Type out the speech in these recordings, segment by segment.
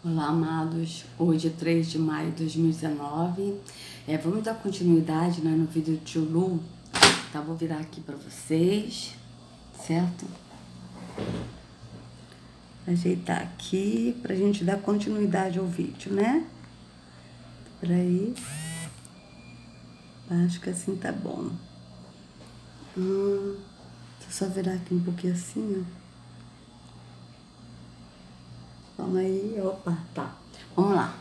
Olá, amados. Hoje é 3 de maio de 2019. Vamos dar continuidade, né, no vídeo de Lu. Tá, vou virar aqui para vocês, certo? Ajeitar aqui pra gente dar continuidade ao vídeo, né? Peraí. Acho que assim tá bom. Deixa eu só virar aqui um pouquinho assim, ó. Vamos aí, opa, tá. Vamos lá.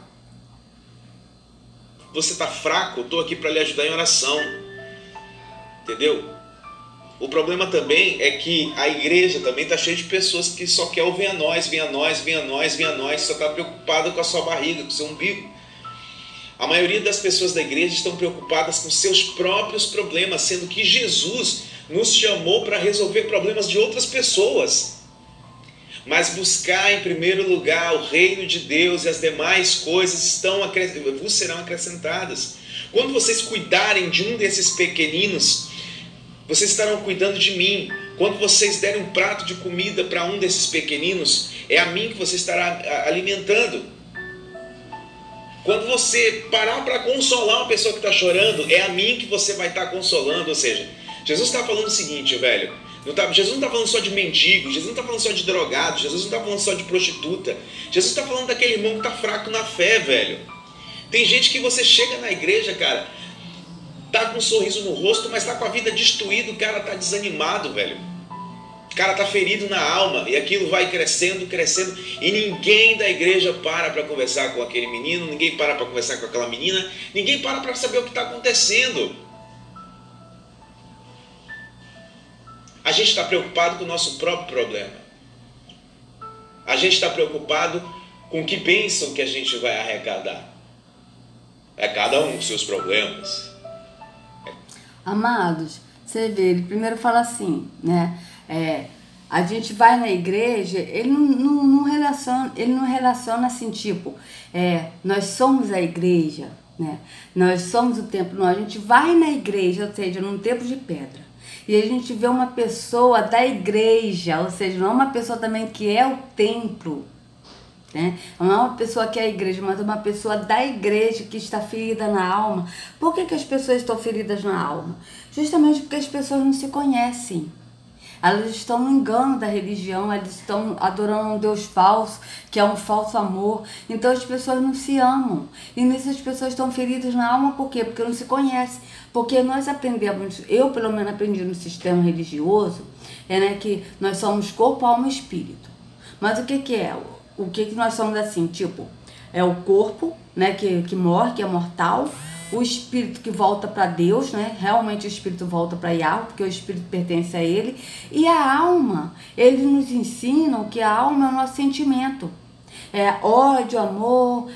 Você tá fraco, eu tô aqui para lhe ajudar em oração. Entendeu? O problema também é que a igreja também tá cheia de pessoas que só quer ouvir a nós, vem a nós, vem a nós, vem a nós, só tá preocupada com a sua barriga, com o seu umbigo. A maioria das pessoas da igreja estão preocupadas com seus próprios problemas, sendo que Jesus nos chamou para resolver problemas de outras pessoas. Mas buscar em primeiro lugar o reino de Deus e as demais coisas vos serão acrescentadas. Quando vocês cuidarem de um desses pequeninos, vocês estarão cuidando de mim. Quando vocês derem um prato de comida para um desses pequeninos, é a mim que você estará alimentando. Quando você parar para consolar uma pessoa que está chorando, é a mim que você vai estar consolando. Ou seja, Jesus está falando o seguinte, velho. Jesus não está falando só de mendigo, Jesus não está falando só de drogado, Jesus não está falando só de prostituta. Jesus está falando daquele irmão que está fraco na fé, velho. Tem gente que você chega na igreja, cara, tá com um sorriso no rosto, mas tá com a vida destruída, o cara tá desanimado, velho. O cara tá ferido na alma, e aquilo vai crescendo, crescendo, e ninguém da igreja para conversar com aquele menino, ninguém para conversar com aquela menina, ninguém para saber o que está acontecendo. A gente está preocupado com o nosso próprio problema. A gente está preocupado com o que pensam que a gente vai arrecadar. É cada um com seus problemas. Amados, você vê, ele primeiro fala assim, né? A gente vai na igreja, ele não relaciona assim, tipo, nós somos a igreja, né? Nós somos o templo, não, a gente vai na igreja, ou seja, num templo de pedra. E a gente vê uma pessoa da igreja, ou seja, não é uma pessoa também que é o templo, né? Não é uma pessoa que é a igreja, mas uma pessoa da igreja que está ferida na alma. Por que as pessoas estão feridas na alma? Justamente porque as pessoas não se conhecem. Elas estão no engano da religião, elas estão adorando um Deus falso, que é um falso amor. Então as pessoas não se amam. E nisso as pessoas estão feridas na alma, por quê? Porque não se conhecem. Porque nós aprendemos, eu pelo menos aprendi no sistema religioso, né, que nós somos corpo, alma e espírito. Mas o que é? O que nós somos assim? Tipo, é o corpo, né, que morre, que é mortal. O espírito que volta para Deus, né? Realmente o espírito volta para Yahweh, porque o espírito pertence a ele. E a alma, eles nos ensinam que a alma é o nosso sentimento. Ódio, amor,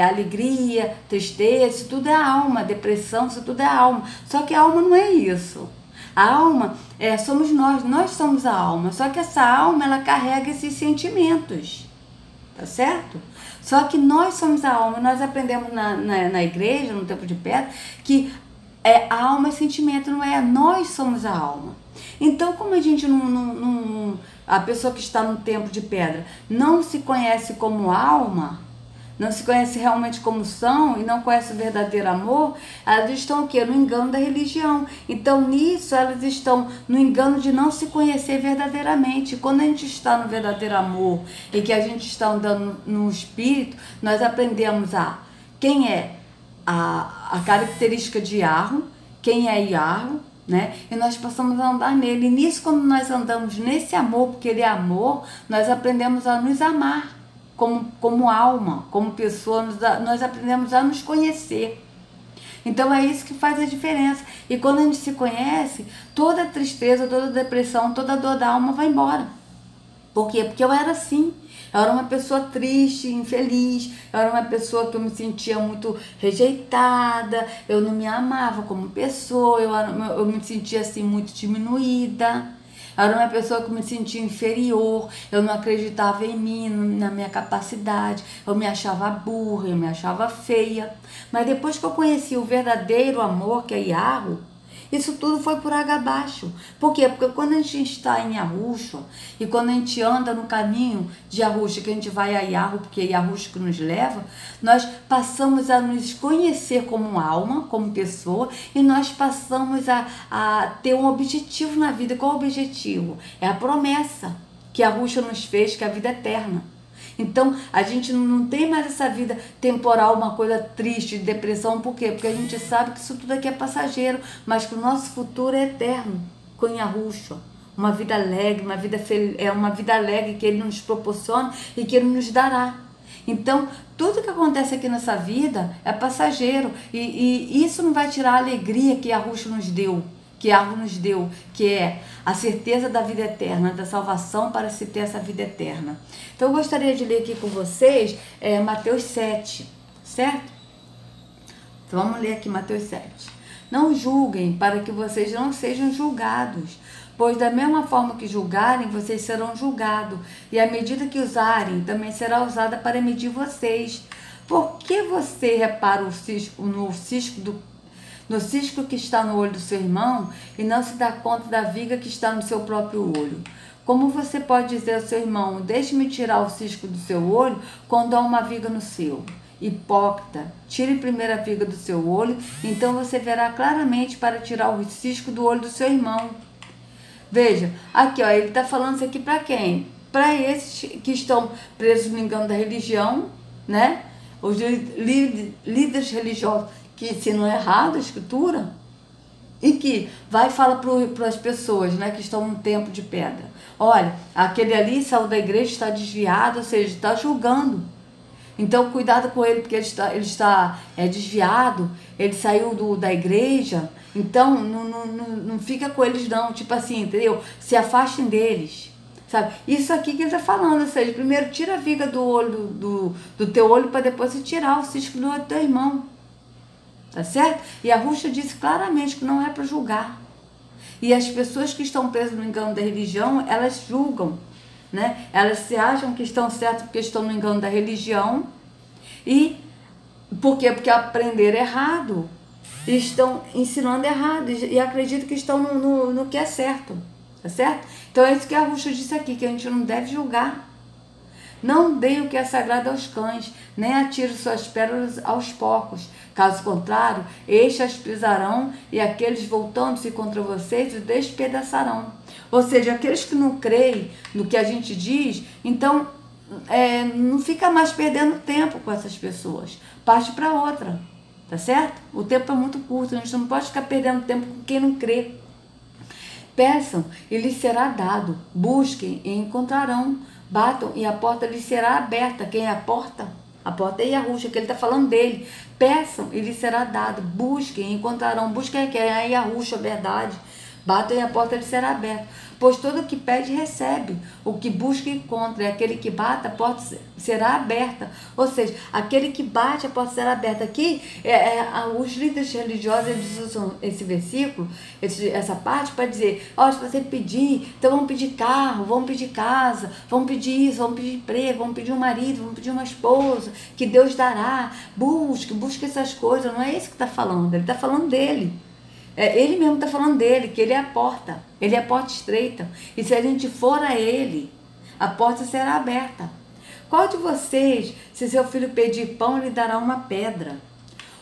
alegria, tristeza, isso tudo é a alma. Depressão, isso tudo é a alma. Só que a alma não é isso. A alma somos nós somos a alma. Só que essa alma, ela carrega esses sentimentos. Tá certo? Só que nós somos a alma. Nós aprendemos na igreja, no tempo de pedra, que a alma é sentimento, não é? Nós somos a alma. Então, como a gente a pessoa que está no tempo de pedra não se conhece como alma, não se conhece realmente como são e não conhece o verdadeiro amor, elas estão o quê? No engano da religião. Então, nisso, elas estão no engano de não se conhecer verdadeiramente. Quando a gente está no verdadeiro amor e que a gente está andando no espírito, nós aprendemos quem é a característica de Yahweh, quem é Yahweh, né? E nós passamos a andar nele. E nisso, quando nós andamos nesse amor, porque ele é amor, nós aprendemos a nos amar. Como alma, como pessoa, nós aprendemos a nos conhecer. Então é isso que faz a diferença. E quando a gente se conhece, toda tristeza, toda depressão, toda dor da alma vai embora. Por quê? Porque eu era assim. Eu era uma pessoa triste, infeliz. Eu era uma pessoa que eu me sentia muito rejeitada. Eu não me amava como pessoa. Eu me sentia assim muito diminuída. Eu era uma pessoa que me sentia inferior, eu não acreditava em mim, na minha capacidade, eu me achava burra, eu me achava feia. Mas depois que eu conheci o verdadeiro amor, que é Yahweh, Isso tudo foi por água abaixo. Por quê? Porque quando a gente está em Yahushua e quando a gente anda no caminho de Yahushua, que a gente vai a Yahu, porque é Yahushua que nos leva, nós passamos a nos conhecer como alma, como pessoa, e nós passamos a ter um objetivo na vida. Qual o objetivo? É a promessa que Yahushua nos fez, que é a vida eterna. Então, a gente não tem mais essa vida temporal, uma coisa triste, de depressão. Por quê? Porque a gente sabe que isso tudo aqui é passageiro, mas que o nosso futuro é eterno, com Yahushua. Uma vida alegre, uma vida alegre que Ele nos proporciona e que Ele nos dará. Então, tudo que acontece aqui nessa vida é passageiro. E isso não vai tirar a alegria que Yahushua nos deu, que é a certeza da vida eterna, da salvação para se ter essa vida eterna. Então eu gostaria de ler aqui com vocês Mateus 7, certo? Então vamos ler aqui Mateus 7. Não julguem para que vocês não sejam julgados, pois da mesma forma que julgarem, vocês serão julgados, e a medida que usarem também será usada para medir vocês. Por que você repara no cisco que está no olho do seu irmão e não se dá conta da viga que está no seu próprio olho? Como você pode dizer ao seu irmão, deixe-me tirar o cisco do seu olho, quando há uma viga no seu? Hipócrita, tire primeiro a viga do seu olho, então você verá claramente para tirar o cisco do olho do seu irmão. Veja, aqui ó, ele está falando isso aqui para quem? Para esses que estão presos no engano da religião, né? Os líderes religiosos que ensinam errado a escritura e que vai e fala para as pessoas, né, que estão num tempo de pedra. Olha, aquele ali saiu da igreja, está desviado, ou seja, está julgando. Então, cuidado com ele, porque ele está desviado, ele saiu da igreja. Então, não fica com eles não, tipo assim, entendeu? Se afastem deles, sabe? Isso aqui que ele está falando, ou seja, primeiro tira a viga do olho do teu olho para depois você tirar o cisco do olho do teu irmão. Tá certo? E a Yahushua disse claramente que não é para julgar. E as pessoas que estão presas no engano da religião, elas julgam, né? Elas se acham que estão certas porque estão no engano da religião. E por quê? Porque aprenderam errado. E estão ensinando errado. E acreditam que estão no que é certo. Tá certo? Então é isso que a Yahushua disse aqui, que a gente não deve julgar. Não dê o que é sagrado aos cães, nem atire suas pérolas aos porcos. Caso contrário, estes as pisarão e aqueles voltando-se contra vocês os despedaçarão. Ou seja, aqueles que não creem no que a gente diz, então não fica mais perdendo tempo com essas pessoas. Parte para outra, tá certo? O tempo é muito curto, a gente não pode ficar perdendo tempo com quem não crê. Peçam e lhes será dado, busquem e encontrarão, batam e a porta lhes será aberta. Quem é a porta? A porta é Yahushua, que ele está falando dele. Peçam e lhes será dado, busquem e encontrarão. Busquem quem é Yahushua, a verdade. Batam e a porta lhes será aberta. Pois todo o que pede, recebe. O que busca, encontra. E aquele que bate, a porta será aberta. Ou seja, aquele que bate, a porta será aberta. Aqui, os líderes religiosos, eles usam esse versículo, essa parte, para dizer, se você pedir, então vamos pedir carro, vamos pedir casa, vamos pedir isso, vamos pedir emprego, vamos pedir um marido, vamos pedir uma esposa, que Deus dará. Busque essas coisas. Não é isso que está falando. Ele está falando dele. Ele mesmo está falando dele, que ele é a porta. Ele é a porta estreita. E se a gente for a ele, a porta será aberta. Qual de vocês, se seu filho pedir pão, lhe dará uma pedra?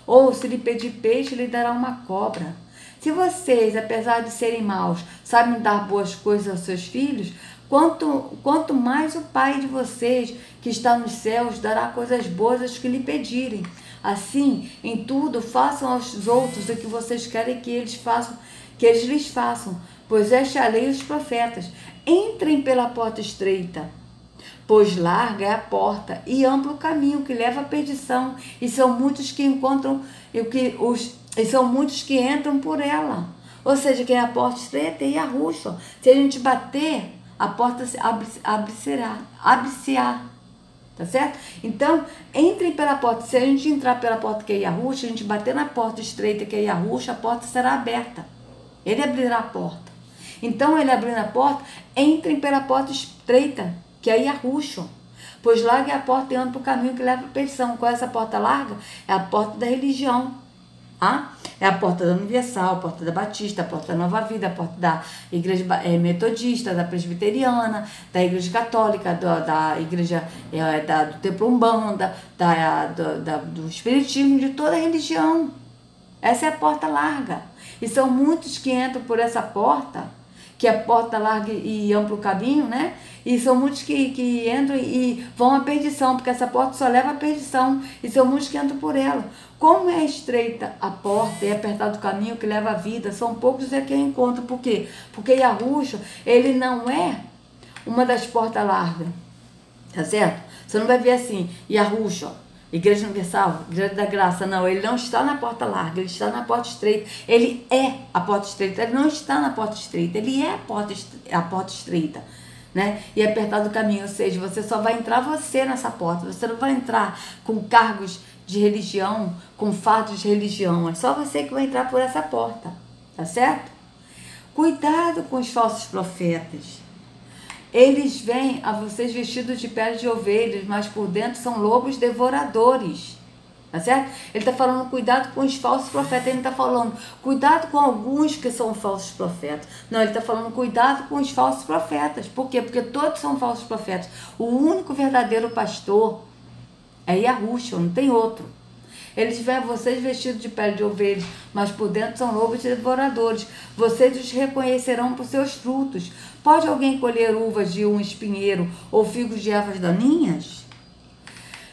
Ou se lhe pedir peixe, lhe dará uma cobra? Se vocês, apesar de serem maus, sabem dar boas coisas aos seus filhos, quanto mais o Pai de vocês, que está nos céus, dará coisas boas aos que lhe pedirem. Assim, em tudo, façam aos outros o que vocês querem que eles lhes façam, pois esta é a lei e os profetas. Entrem pela porta estreita, pois larga é a porta e amplo o caminho que leva à perdição, e são muitos que encontram e são muitos que entram por ela. Ou seja, que é a porta estreita e Yahushua. Se a gente bater, a porta abre-se-á. Tá certo? Então, entrem pela porta. Se a gente entrar pela porta que é Yahushua, a gente bater na porta estreita que é Yahushua, a porta será aberta. Ele abrirá a porta. Então, ele abrindo a porta, entrem pela porta estreita que é Yahushua. Pois larga é a porta e anda para o caminho que leva à perdição. Qual é essa porta larga? É a porta da religião. Tá? É a porta da Universal, a porta da Batista, a porta da Nova Vida, a porta da Igreja Metodista, da Presbiteriana, da Igreja Católica, da Igreja do Templo Umbanda, do Espiritismo, de toda a religião. Essa é a porta larga. E são muitos que entram por essa porta, que é a porta larga e amplo caminho, né? E são muitos que entram e vão à perdição, porque essa porta só leva à perdição. E são muitos que entram por ela. Como é estreita a porta e apertado o caminho que leva à vida, são poucos que encontram. Por quê? Porque Yahushua, ele não é uma das portas largas. Tá certo? Você não vai ver assim, Yahushua, Igreja Universal, Igreja da Graça. Não, ele não está na porta larga, ele está na porta estreita. Ele é a porta estreita, ele não está na porta estreita, ele é a porta estreita. Né? E apertado o caminho, ou seja, você só vai entrar você nessa porta, você não vai entrar com cargos de religião, com fatos de religião, é só você que vai entrar por essa porta, tá certo? Cuidado com os falsos profetas. Eles vêm a vocês vestidos de pele de ovelhas, mas por dentro são lobos devoradores. Tá certo? Ele está falando cuidado com os falsos profetas. Ele não está falando cuidado com alguns que são falsos profetas. Não, ele está falando cuidado com os falsos profetas. Por quê? Porque todos são falsos profetas. O único verdadeiro pastor é Yahushua, não tem outro. Eles vêm a vocês vestidos de pele de ovelhas, mas por dentro são lobos devoradores. Vocês os reconhecerão por seus frutos. Pode alguém colher uvas de um espinheiro ou figos de ervas daninhas?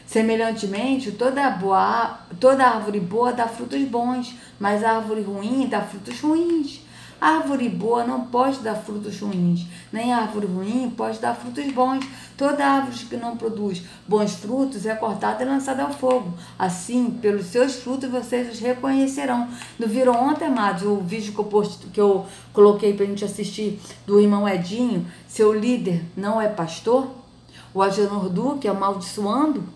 Semelhantemente, toda árvore boa dá frutos bons, mas a árvore ruim dá frutos ruins. A árvore boa não pode dar frutos ruins, nem a árvore ruim pode dar frutos bons. Toda árvore que não produz bons frutos é cortada e lançada ao fogo. Assim, pelos seus frutos vocês os reconhecerão. Não viram ontem, amados, o vídeo que eu coloquei para a gente assistir do irmão Edinho? Seu líder não é pastor? O Agenor Duque amaldiçoando?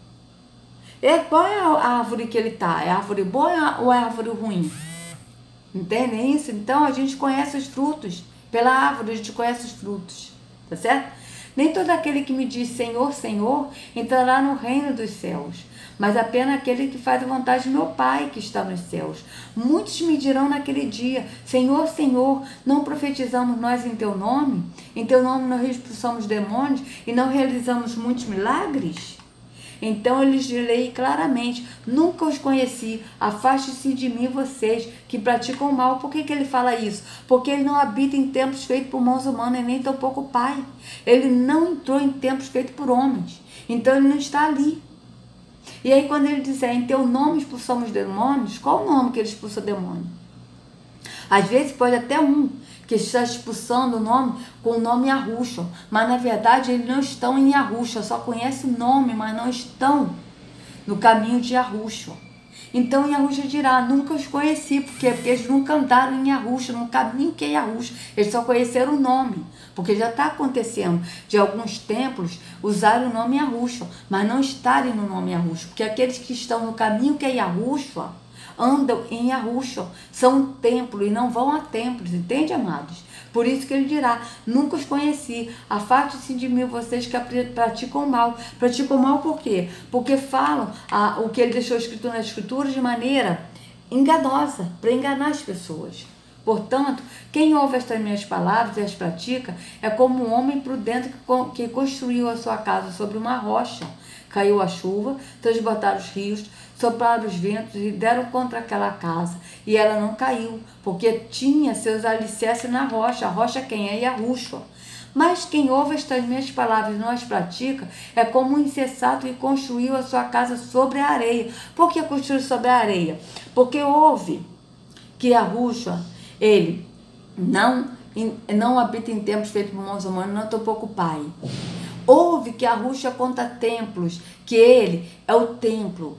Qual é a árvore que ele está? É a árvore boa ou é a árvore ruim? Entendem isso? Então a gente conhece os frutos. Pela árvore a gente conhece os frutos. Tá certo? Nem todo aquele que me diz Senhor, Senhor, entrará no reino dos céus, mas apenas aquele que faz a vontade de meu Pai que está nos céus. Muitos me dirão naquele dia, Senhor, Senhor, não profetizamos nós em Teu nome? Em Teu nome nós expulsamos demônios e não realizamos muitos milagres? Então eu lhes direi claramente, nunca os conheci, afaste-se de mim vocês que praticam o mal. Por que ele fala isso? Porque ele não habita em templos feitos por mãos humanas, nem tampouco o Pai. Ele não entrou em templos feitos por homens, então ele não está ali. E aí quando ele diz, em teu nome expulsamos demônios, qual o nome que ele expulsa demônio? Às vezes pode até que está expulsando o nome com o nome Yahushua, mas na verdade eles não estão em Yahushua, só conhecem o nome, mas não estão no caminho de Yahushua. Então Yahushua dirá, nunca os conheci, por quê? Porque eles nunca andaram em Yahushua, no caminho que é Yahushua, eles só conheceram o nome, porque já está acontecendo de alguns templos usarem o nome Yahushua, mas não estarem no nome Yahushua, porque aqueles que estão no caminho que é Yahushua, andam em Yahushua, são um templo e não vão a templos, entende, amados? Por isso que ele dirá, nunca os conheci, afaste-se de mim vocês que praticam mal. Praticam mal por quê? Porque falam o que ele deixou escrito na escritura de maneira enganosa, para enganar as pessoas. Portanto, quem ouve estas minhas palavras e as pratica é como um homem prudente que construiu a sua casa sobre uma rocha. Caiu a chuva, transbordaram os rios, sopraram os ventos e deram contra aquela casa. E ela não caiu, porque tinha seus alicerces na rocha. A rocha quem é? Yahushua. Mas quem ouve estas minhas palavras e não as pratica é como um insensato que construiu a sua casa sobre a areia. Por que construiu sobre a areia? Porque ouve que Yahushua, ele não habita em templos feitos por mãos humanas, não tampouco o Pai. Ouve que Yahushua conta templos, que ele é o templo,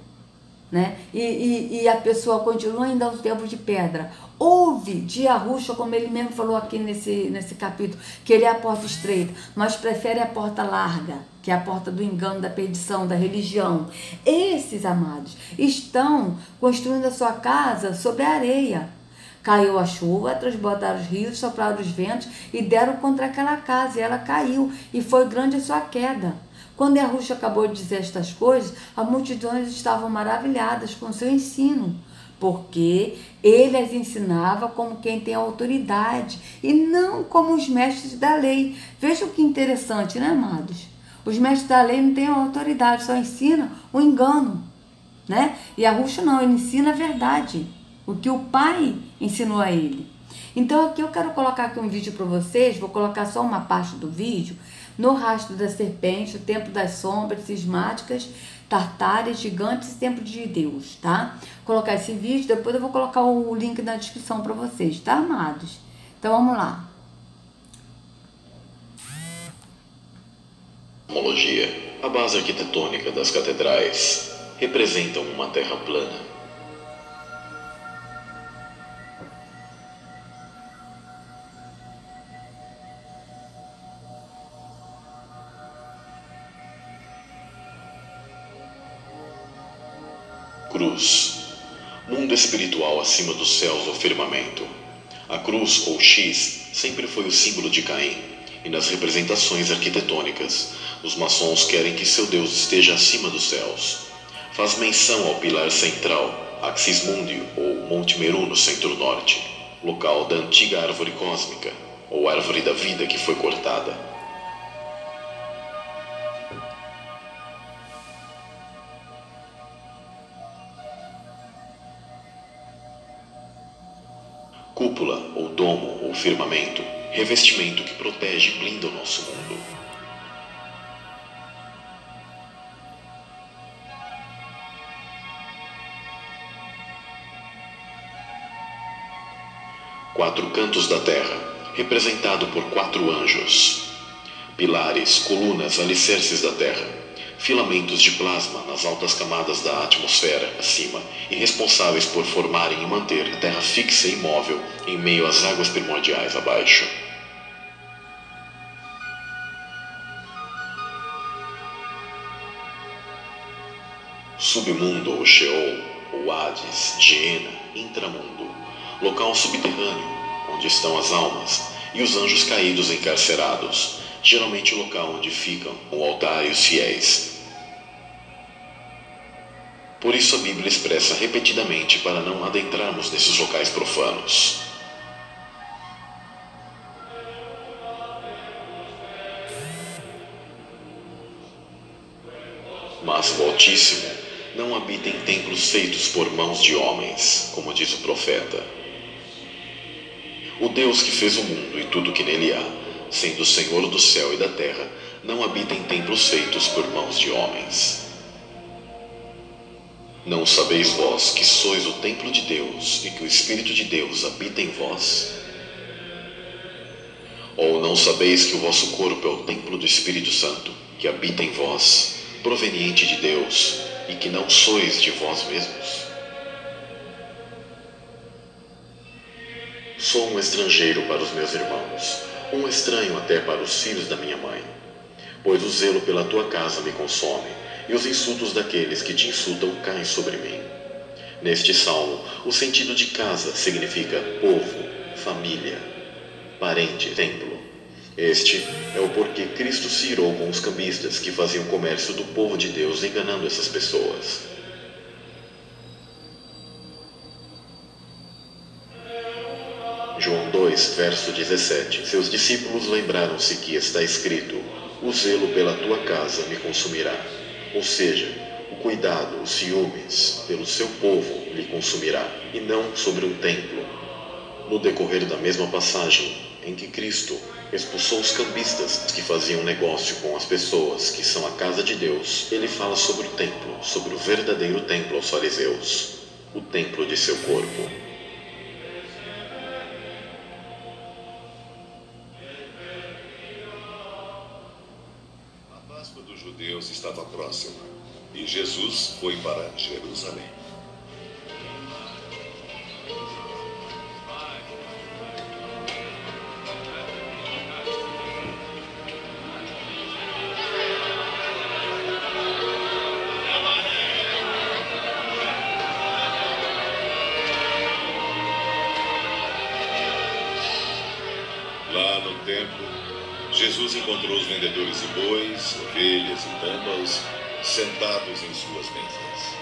né? E a pessoa continua ainda aos templos de pedra. Ouve de Yahushua, como ele mesmo falou aqui nesse capítulo, que ele é a porta estreita, mas prefere a porta larga, que é a porta do engano, da perdição, da religião. Esses, amados, estão construindo a sua casa sobre a areia. Caiu a chuva, transbordaram os rios, sopraram os ventos e deram contra aquela casa, e ela caiu, e foi grande a sua queda. Quando Yahushua acabou de dizer estas coisas, as multidões estavam maravilhadas com seu ensino, porque ele as ensinava como quem tem autoridade e não como os mestres da lei. Vejam que interessante, né, amados? Os mestres da lei não têm autoridade, só ensinam o engano, né? E Arrucho não, ele ensina a verdade, o que o Pai ensinou a ele. Então aqui eu quero colocar aqui um vídeo para vocês, vou colocar só uma parte do vídeo, no rastro da serpente, o tempo das sombras cismáticas, tartares, gigantes e templo de Deus, tá? Vou colocar esse vídeo, depois eu vou colocar o link na descrição para vocês, tá, amados? Então vamos lá. Cosmologia, a base arquitetônica das catedrais, representam uma terra plana. Cruz, mundo espiritual acima dos céus ou firmamento. A cruz, ou X, sempre foi o símbolo de Caim, e nas representações arquitetônicas, os maçons querem que seu Deus esteja acima dos céus. Faz menção ao pilar central, Axis Mundi, ou Monte Meru no centro-norte, local da antiga árvore cósmica, ou árvore da vida que foi cortada. Cúpula, ou domo, ou firmamento, revestimento que protege e blinda o nosso mundo. Quatro cantos da terra, representado por 4 anjos. Pilares, colunas, alicerces da terra. Filamentos de plasma nas altas camadas da atmosfera acima e responsáveis por formarem e manter a Terra fixa e imóvel em meio às águas primordiais abaixo. Submundo ou Sheol, ou Hades, Geena, intramundo, local subterrâneo, onde estão as almas e os anjos caídos encarcerados, geralmente o local onde ficam o altar e os fiéis. Por isso a Bíblia expressa repetidamente para não adentrarmos nesses locais profanos. Mas o Altíssimo não habita em templos feitos por mãos de homens, como diz o profeta. O Deus que fez o mundo e tudo que nele há, sendo o Senhor do céu e da terra, não habita em templos feitos por mãos de homens. Não sabeis vós que sois o templo de Deus e que o Espírito de Deus habita em vós? Ou não sabeis que o vosso corpo é o templo do Espírito Santo, que habita em vós, proveniente de Deus, e que não sois de vós mesmos? Sou um estrangeiro para os meus irmãos, um estranho até para os filhos da minha mãe. Pois o zelo pela tua casa me consome, e os insultos daqueles que te insultam caem sobre mim. Neste salmo, o sentido de casa significa povo, família, parente, templo. Este é o porquê Cristo se irou com os cambistas que faziam comércio do povo de Deus enganando essas pessoas. João 2, verso 17. Seus discípulos lembraram-se que está escrito: o zelo pela tua casa me consumirá. Ou seja, o cuidado, os ciúmes pelo seu povo lhe consumirá, e não sobre um templo. No decorrer da mesma passagem, em que Cristo expulsou os cambistas que faziam negócio com as pessoas que são a casa de Deus, ele fala sobre o templo, sobre o verdadeiro templo aos fariseus, o templo de seu corpo. A Páscoa dos judeus estava próxima, e Jesus foi para Jerusalém. Lá no templo, Jesus encontrou os vendedores de bois, ovelhas e pombas sentados em suas mesas.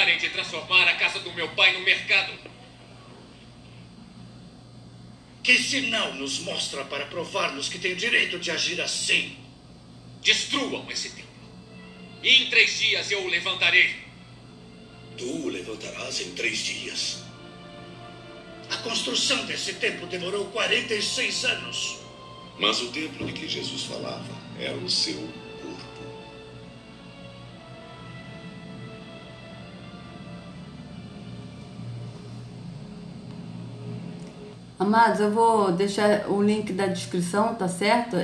parem de transformar a casa do meu pai no mercado. Que sinal nos mostra para provar-nos que tem direito de agir assim? Destruam esse templo. E em 3 dias eu o levantarei. Tu o levantarás em 3 dias. A construção desse templo demorou 46 anos. Mas o templo de que Jesus falava era o seu corpo. Amados, eu vou deixar o link da descrição, tá certo?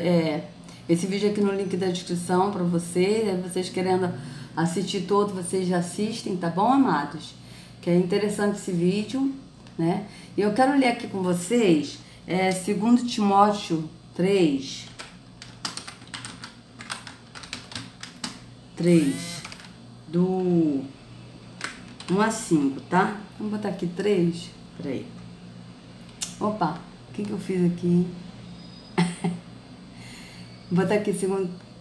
Esse vídeo aqui no link da descrição para vocês. Vocês querendo assistir todo, vocês já assistem, tá bom, amados? Que é interessante esse vídeo, né? E eu quero ler aqui com vocês 2 Timóteo 3, do 1 a 5, tá? Vamos botar aqui 3, peraí. Opa, o que eu fiz aqui? Vou botar aqui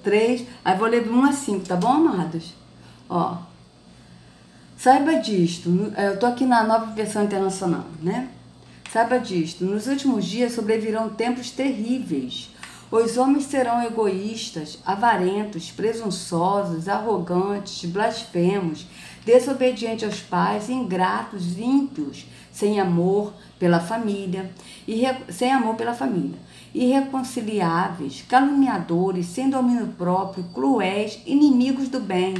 3, aí vou ler do 1 a 5, tá bom, amados? Ó, saiba disto, eu tô aqui na Nova Versão Internacional, né? Saiba disto, nos últimos dias sobrevirão tempos terríveis. Os homens serão egoístas, avarentos, presunçosos, arrogantes, blasfemos, desobedientes aos pais, ingratos, ímpios, sem amor pela família, irreconciliáveis, caluniadores, sem domínio próprio, cruéis, inimigos do bem,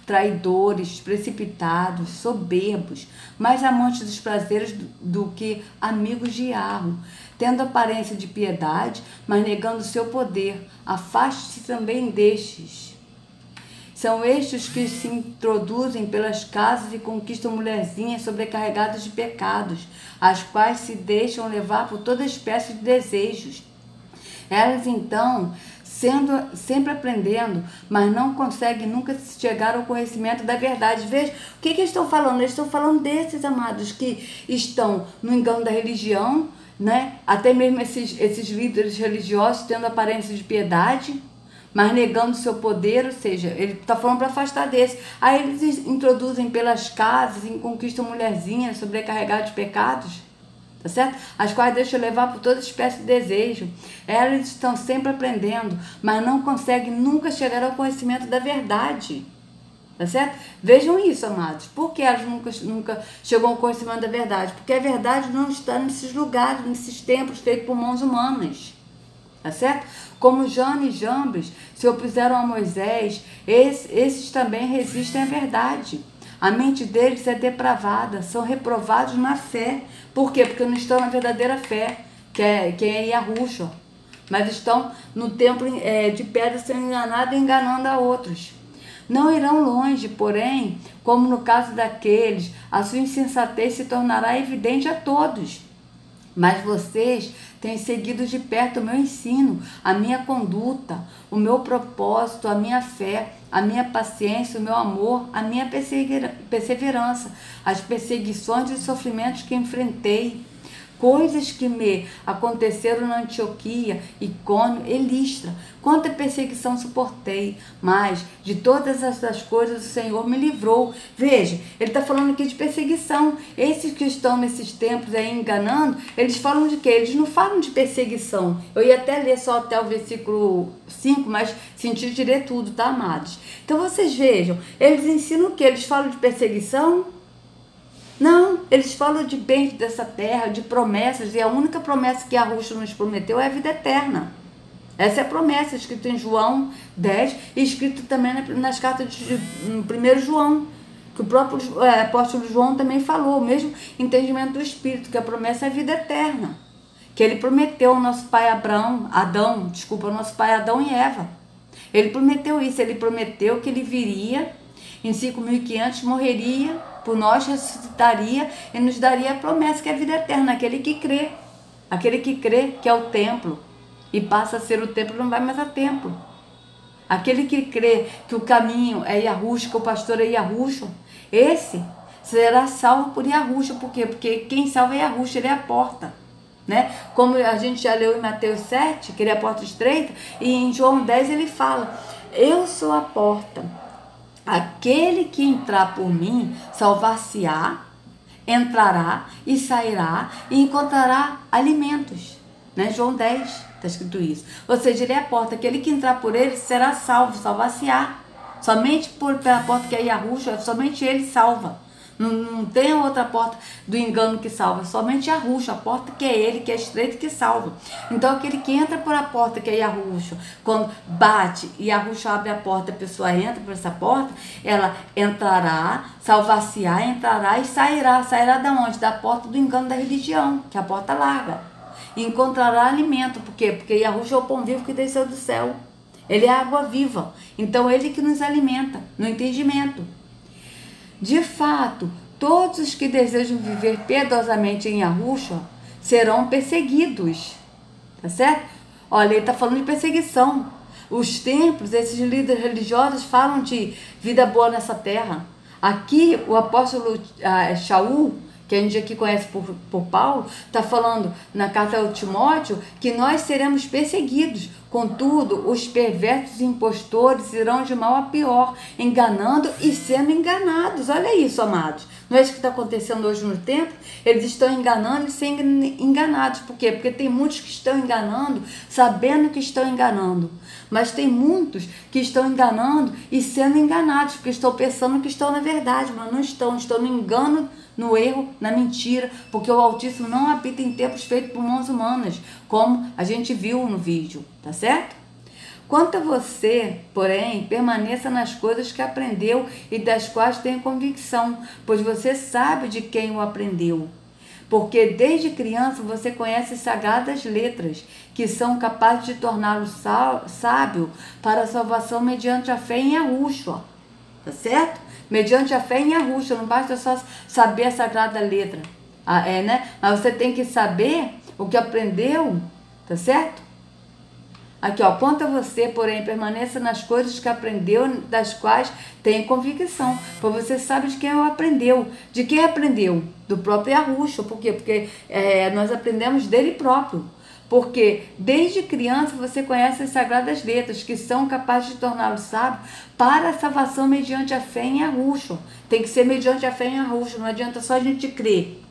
traidores, precipitados, soberbos, mais amantes dos prazeres do que amigos de arro, tendo aparência de piedade, mas negando seu poder. Afaste-se também destes. São estes que se introduzem pelas casas e conquistam mulherzinhas sobrecarregadas de pecados, as quais se deixam levar por toda espécie de desejos. Elas então, sendo sempre aprendendo, mas não conseguem nunca chegar ao conhecimento da verdade. Veja, o que eles estão falando? Eles estão falando desses, amados, que estão no engano da religião, né? Até mesmo esses líderes religiosos tendo aparência de piedade, mas negando seu poder, ou seja, ele está falando para afastar desse. Aí eles introduzem pelas casas e conquistam mulherzinhas sobrecarregadas de pecados, tá certo? As quais deixam levar por toda espécie de desejo. Elas estão sempre aprendendo, mas não conseguem nunca chegar ao conhecimento da verdade, tá certo? Vejam isso, amados. Por que elas nunca chegam ao conhecimento da verdade? Porque a verdade não está nesses lugares, nesses templos feitos por mãos humanas, tá certo? Como Jane e Jambres se opuseram a Moisés, esses também resistem à verdade. A mente deles é depravada, são reprovados na fé. Por quê? Porque não estão na verdadeira fé, que é Yahushua, mas estão no templo de pedra sendo enganados e enganando a outros. Não irão longe, porém, como no caso daqueles, a sua insensatez se tornará evidente a todos. Mas vocês têm seguido de perto o meu ensino, a minha conduta, o meu propósito, a minha fé, a minha paciência, o meu amor, a minha perseverança, as perseguições e sofrimentos que enfrentei, coisas que me aconteceram na Antioquia, Icônio e Listra. Quanta perseguição suportei, mas de todas essas coisas o Senhor me livrou. Veja, ele está falando aqui de perseguição. Esses que estão nesses templos aí enganando, eles falam de quê? Eles não falam de perseguição. Eu ia até ler só até o versículo 5, mas senti de ler tudo, tá, amados? Então vocês vejam, eles ensinam o quê? Eles falam de perseguição? Não, eles falam de bens dessa terra, de promessas, e a única promessa que Yahushua nos prometeu é a vida eterna. Essa é a promessa escrita em João 10 e escrita também nas cartas de 1 João, que o próprio apóstolo João também falou, o mesmo entendimento do Espírito, que a promessa é a vida eterna, que ele prometeu ao nosso pai ao nosso pai Adão e Eva. Ele prometeu isso, ele prometeu que ele viria em 5.500, morreria por nós, ressuscitaria e nos daria a promessa que é a vida eterna, aquele que crê que é o templo e passa a ser o templo, não vai mais a templo. Aquele que crê que o caminho é Yahushua, que o pastor é Yahushua, esse será salvo por Yahushua. Por quê? Porque quem salva é Yahushua, ele é a porta, né? Como a gente já leu em Mateus 7, que ele é a porta estreita, e em João 10 ele fala: eu sou a porta. aquele que entrar por mim salvar-se-á, entrará e sairá e encontrará alimentos. Né? João 10, está escrito isso. Ou seja, ele é a porta. Aquele que entrar por ele será salvo, salvar-se-á. Somente pela porta que é Yahushua, somente ele salva. Não tem outra porta do engano que salva, somente Yahushua, a porta que é ele, que é estreita, que salva. Então aquele que entra por a porta que é Yahushua, quando bate e Yahushua abre a porta, a pessoa entra por essa porta, ela entrará, salvar-se-á, entrará e sairá. Sairá da onde? Da porta do engano da religião, que é a porta larga. E encontrará alimento. Por quê? Porque Yahushua é o pão vivo que desceu do céu. Ele é a água viva. Então ele que nos alimenta, no entendimento. De fato, todos os que desejam viver piedosamente em Yahushua serão perseguidos. Tá certo? Olha, ele está falando de perseguição. Os templos, esses líderes religiosos falam de vida boa nessa terra. Aqui, o apóstolo Shaul, que a gente aqui conhece por Paulo, está falando na carta ao Timóteo que nós seremos perseguidos. Contudo, os perversos impostores irão de mal a pior, enganando e sendo enganados. Olha isso, amados. Não é isso que está acontecendo hoje no templo? Eles estão enganando e sendo enganados. Por quê? Porque tem muitos que estão enganando, sabendo que estão enganando. Mas tem muitos que estão enganando e sendo enganados, porque estão pensando que estão na verdade, mas não estão. Estão no engano, no erro, na mentira, porque o Altíssimo não habita em templos feitos por mãos humanas, como a gente viu no vídeo, tá certo? Quanto a você, porém, permaneça nas coisas que aprendeu e das quais tem convicção, pois você sabe de quem o aprendeu. Porque desde criança você conhece as sagradas letras, que são capazes de torná-lo sábio para a salvação mediante a fé em Yahushua, tá certo? Mediante a fé em Yahushua, não basta só saber a sagrada letra, né? Mas você tem que saber o que aprendeu, tá certo? Aqui, ó, quanto a você, porém, permaneça nas coisas que aprendeu, das quais tem convicção. Pois você sabe de quem aprendeu. De quem aprendeu? Do próprio Yahushua. Por quê? Porque nós aprendemos dele próprio. Porque desde criança você conhece as sagradas letras, que são capazes de torná-lo sábio para a salvação mediante a fé em Yahushua. Tem que ser mediante a fé em Yahushua, não adianta só a gente crer,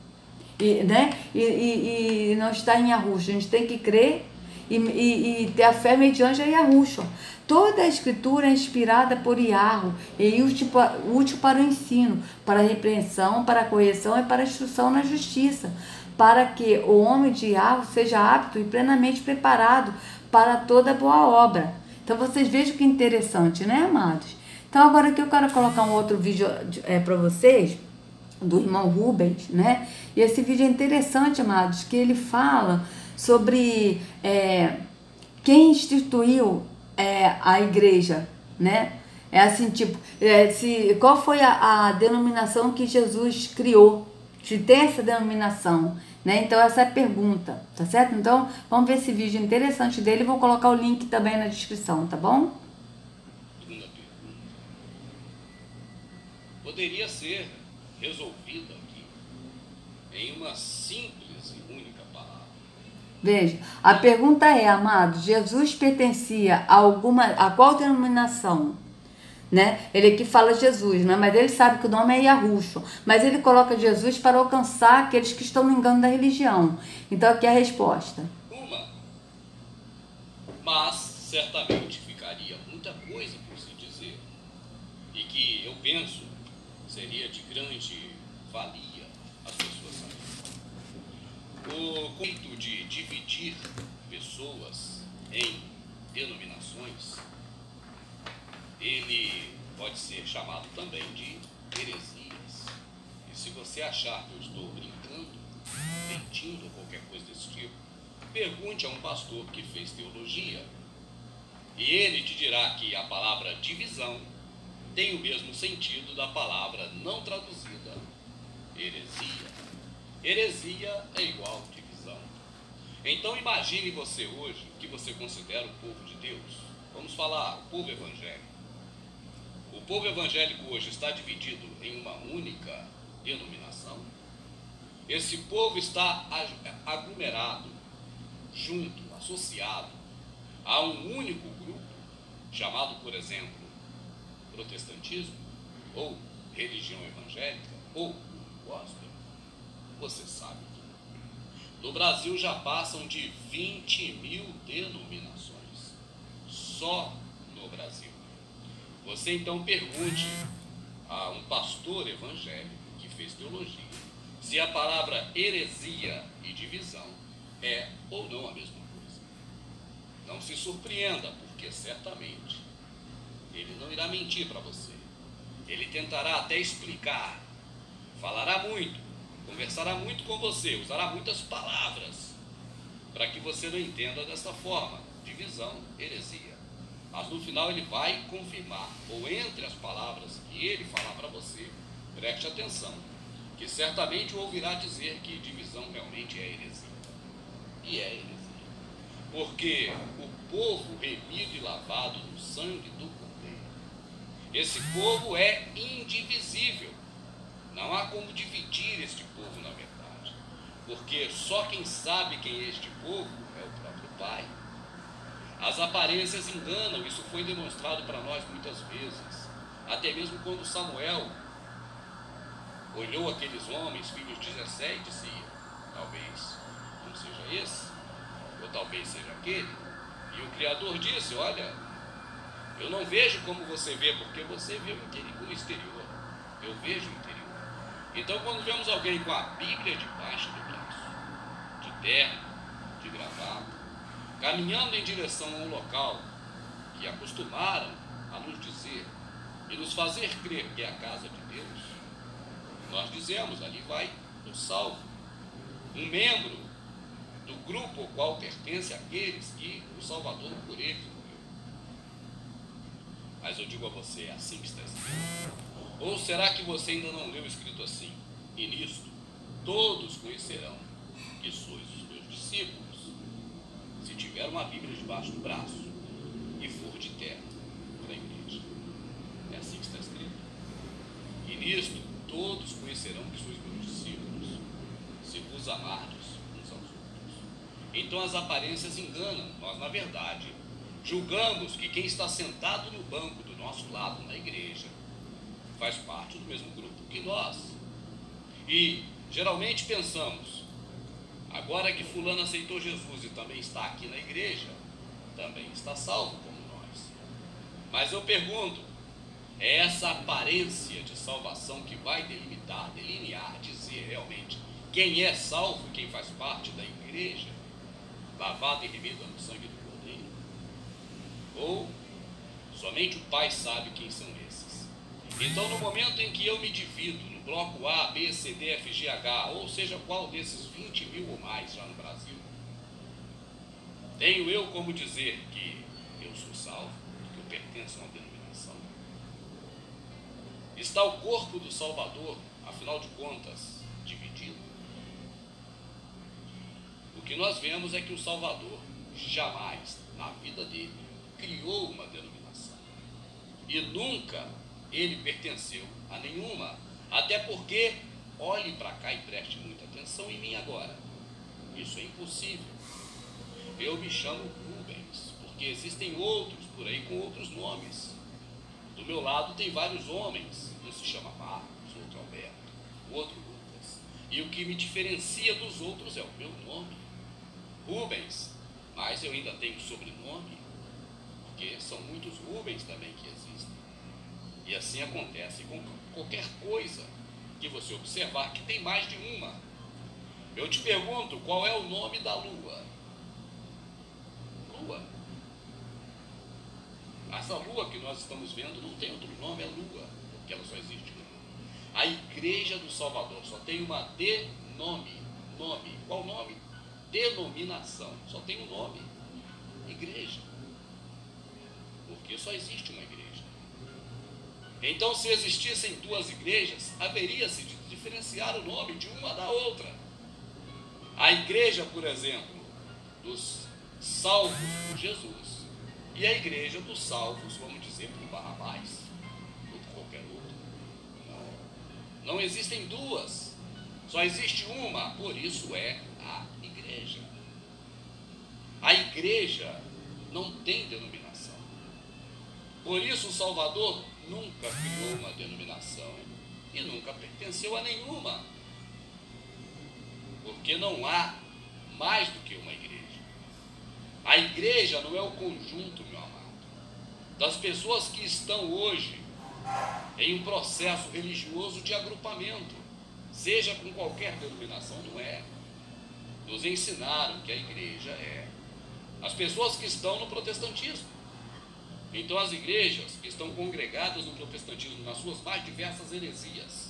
né? E não estar em Yahushua. A gente tem que crer e ter a fé mediante a Yahushua. Toda a escritura é inspirada por Yahu e útil para o ensino, para a repreensão, para a correção e para a instrução na justiça, para que o homem de Yahu seja apto e plenamente preparado para toda boa obra. Então vocês vejam que interessante, né, amados? Então agora aqui eu quero colocar um outro vídeo para vocês, do irmão Rubens, né? E esse vídeo é interessante, amados, que ele fala sobre quem instituiu a igreja, né? É assim, tipo, qual foi a denominação que Jesus criou? Se tem essa denominação, né? Então essa é a pergunta, tá certo? Então vamos ver esse vídeo interessante dele, vou colocar o link também na descrição, tá bom? Segunda pergunta. Poderia ser resolvida aqui em uma simples e única palavra. Veja, a pergunta é, amado, Jesus pertencia a qual denominação? Né? Ele aqui fala Jesus, né? Mas ele sabe que o nome é Yahushua, mas ele coloca Jesus para alcançar aqueles que estão no engano da religião. Então aqui é a resposta. Mas certamente ficaria muita coisa por se dizer, e que eu penso seria de grande valia às pessoas saberem. O conceito de dividir pessoas em denominações, ele pode ser chamado também de heresias. E se você achar que eu estou brincando, mentindo ou qualquer coisa desse tipo, pergunte a um pastor que fez teologia e ele te dirá que a palavra divisão tem o mesmo sentido da palavra não traduzida, heresia. Heresia é igual a divisão. Então imagine você hoje que você considera o povo de Deus. Vamos falar, o povo evangélico. O povo evangélico hoje está dividido em uma única denominação. Esse povo está aglomerado, junto, associado a um único grupo, chamado, por exemplo, protestantismo, ou religião evangélica, ou gospel, você sabe que no Brasil já passam de 20 mil denominações, só no Brasil. Você então pergunte a um pastor evangélico que fez teologia se a palavra heresia e divisão é ou não a mesma coisa. Não se surpreenda, porque certamente ele não irá mentir para você. Ele tentará até explicar, falará muito, conversará muito com você, usará muitas palavras para que você não entenda dessa forma, divisão, heresia. Mas no final ele vai confirmar, ou entre as palavras que ele falar para você, preste atenção, que certamente o ouvirá dizer que divisão realmente é heresia. E é heresia. Porque o povo remido e lavado no sangue do Cordeiro, esse povo é indivisível. Não há como dividir este povo na verdade. Porque só quem sabe quem é este povo é o próprio Pai. As aparências enganam, isso foi demonstrado para nós muitas vezes. Até mesmo quando Samuel olhou aqueles homens, filhos de Jessé, e dizia: talvez não seja esse, ou talvez seja aquele. E o Criador disse: olha, eu não vejo como você vê, porque você vê o exterior, eu vejo o interior. Então, quando vemos alguém com a Bíblia debaixo do braço, de terno, de gravata, caminhando em direção a um local que acostumaram a nos dizer e nos fazer crer que é a casa de Deus, nós dizemos: ali vai o salvo, um membro do grupo ao qual pertence aqueles que o Salvador por eles morreu. Mas eu digo a você, é assim que está escrito. Ou será que você ainda não leu escrito assim? E nisto todos conhecerão que sois os meus discípulos, se tiver uma Bíblia debaixo do braço e for de terno para a igreja. É assim que está escrito. E nisto todos conhecerão que sois meus discípulos, se vos amardes uns aos outros. Então as aparências enganam. Nós, na verdade, julgamos que quem está sentado no banco do nosso lado na igreja faz parte do mesmo grupo que nós. E geralmente pensamos: agora que fulano aceitou Jesus e também está aqui na igreja, também está salvo como nós. Mas eu pergunto, é essa aparência de salvação que vai delinear, dizer realmente quem é salvo e quem faz parte da igreja, lavado e remido no sangue do Cordeiro? Ou somente o Pai sabe quem são esses? Então, no momento em que eu me divido no bloco A, B, C, D, F, G, H, ou seja, qual desses 20 mil ou mais já no Brasil, tenho eu como dizer que eu sou salvo, que eu pertenço a uma denominação? Está o corpo do Salvador, afinal de contas, dividido? O que nós vemos é que o Salvador jamais, na vida dele, criou uma denominação. E nunca ele pertenceu a nenhuma. Até porque, olhe para cá e preste muita atenção em mim agora. Isso é impossível. Eu me chamo Rubens, porque existem outros por aí com outros nomes. Do meu lado tem vários homens. Um se chama Marcos, outro Alberto, o outro Lucas. E o que me diferencia dos outros é o meu nome, Rubens. Mas eu ainda tenho sobrenome, porque são muitos Rubens também que existem. E assim acontece com qualquer coisa que você observar que tem mais de uma. Eu te pergunto, qual é o nome da lua? Lua. Essa lua que nós estamos vendo não tem outro nome, é lua, porque ela só existe uma. A Igreja do Salvador só tem uma nome. Qual nome? Denominação. Só tem um nome. Igreja. Porque só existe uma igreja. Então, se existissem duas igrejas, haveria-se de diferenciar o nome de uma da outra. A igreja, por exemplo, dos salvos por Jesus, e a igreja dos salvos, vamos dizer, por Barrabás, ou por qualquer outro. Não existem duas, só existe uma, por isso é a igreja. A igreja não tem denominação. Por isso o Salvador nunca criou uma denominação e nunca pertenceu a nenhuma. Porque não há mais do que uma igreja. A igreja não é o conjunto, meu amado, das pessoas que estão hoje em um processo religioso de agrupamento, seja com qualquer denominação, não é. Nos ensinaram que a igreja é as pessoas que estão no protestantismo. Então as igrejas que estão congregadas no protestantismo, nas suas mais diversas heresias,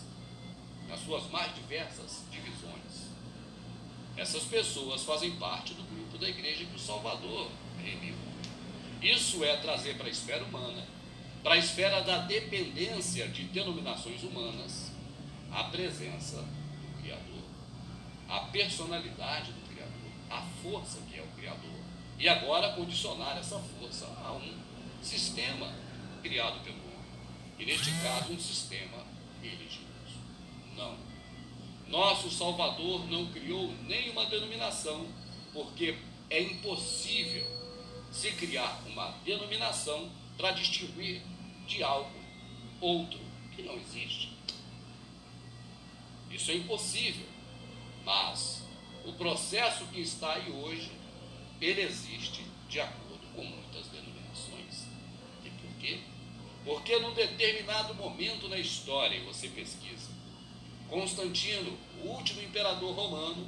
nas suas mais diversas divisões, essas pessoas fazem parte do grupo da igreja que o Salvador reuniu. Isso é trazer para a esfera humana, para a esfera da dependência de denominações humanas, a presença do Criador, a personalidade do Criador, a força que é o Criador. E agora condicionar essa força a um sistema criado pelo homem. E neste caso, um sistema religioso. Não. Nosso Salvador não criou nenhuma denominação, porque é impossível se criar uma denominação para distinguir de algo outro que não existe. Isso é impossível. Mas o processo que está aí hoje, ele existe de acordo com muitas denominações. E por quê? Porque num determinado momento na história, e você pesquisa, Constantino, o último imperador romano,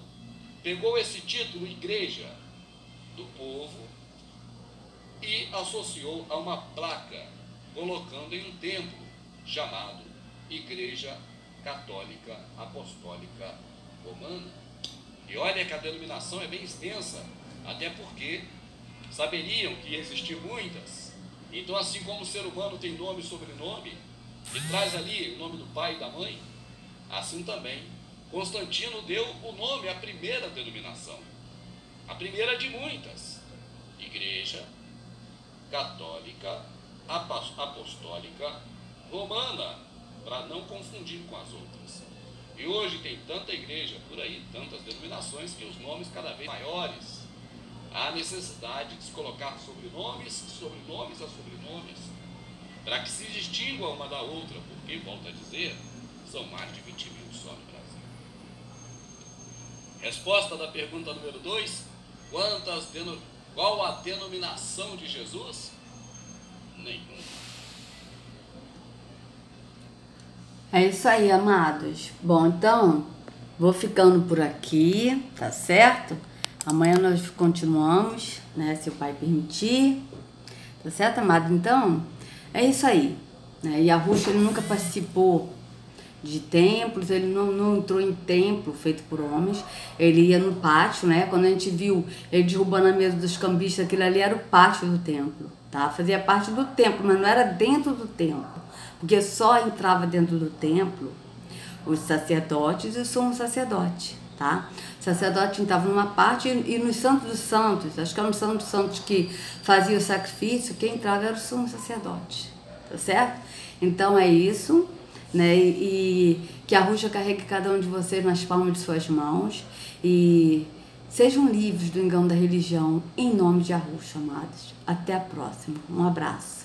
pegou esse título, Igreja do Povo, e associou a uma placa, colocando em um templo chamado Igreja Católica Apostólica Romana. E olha que a denominação é bem extensa, até porque saberiam que existiam muitas. Então, assim como o ser humano tem nome e sobrenome, e traz ali o nome do pai e da mãe, assim também Constantino deu o nome à primeira denominação, a primeira de muitas, Igreja Católica Apostólica Romana, para não confundir com as outras. E hoje tem tanta igreja por aí, tantas denominações, que os nomes cada vez maiores. Há necessidade de se colocar sobrenomes a sobrenomes, para que se distingua uma da outra, porque, volto a dizer, são mais de 20 mil só no Brasil. Resposta da pergunta número 2, qual a denominação de Jesus? Nenhuma. É isso aí, amados. Bom, então, vou ficando por aqui, tá certo? Amanhã nós continuamos, né, se o Pai permitir. Tá certo, amado? Então, é isso aí. Né? E Yahushua, ele nunca participou de templos, ele não entrou em templo feito por homens. Ele ia no pátio, né? Quando a gente viu ele derrubando a mesa dos cambistas, aquilo ali era o pátio do templo, tá? Fazia parte do templo, mas não era dentro do templo. Porque só entrava dentro do templo os sacerdotes e o sumo sacerdote, tá? O sacerdote entrava numa parte e nos santos dos santos, acho que era no santo dos santos que fazia o sacrifício, quem entrava era o sumo sacerdote, tá certo? Então é isso, né? E que a Yahushua carregue cada um de vocês nas palmas de suas mãos e sejam livres do engano da religião, em nome de Yahushua, amados. Até a próxima. Um abraço.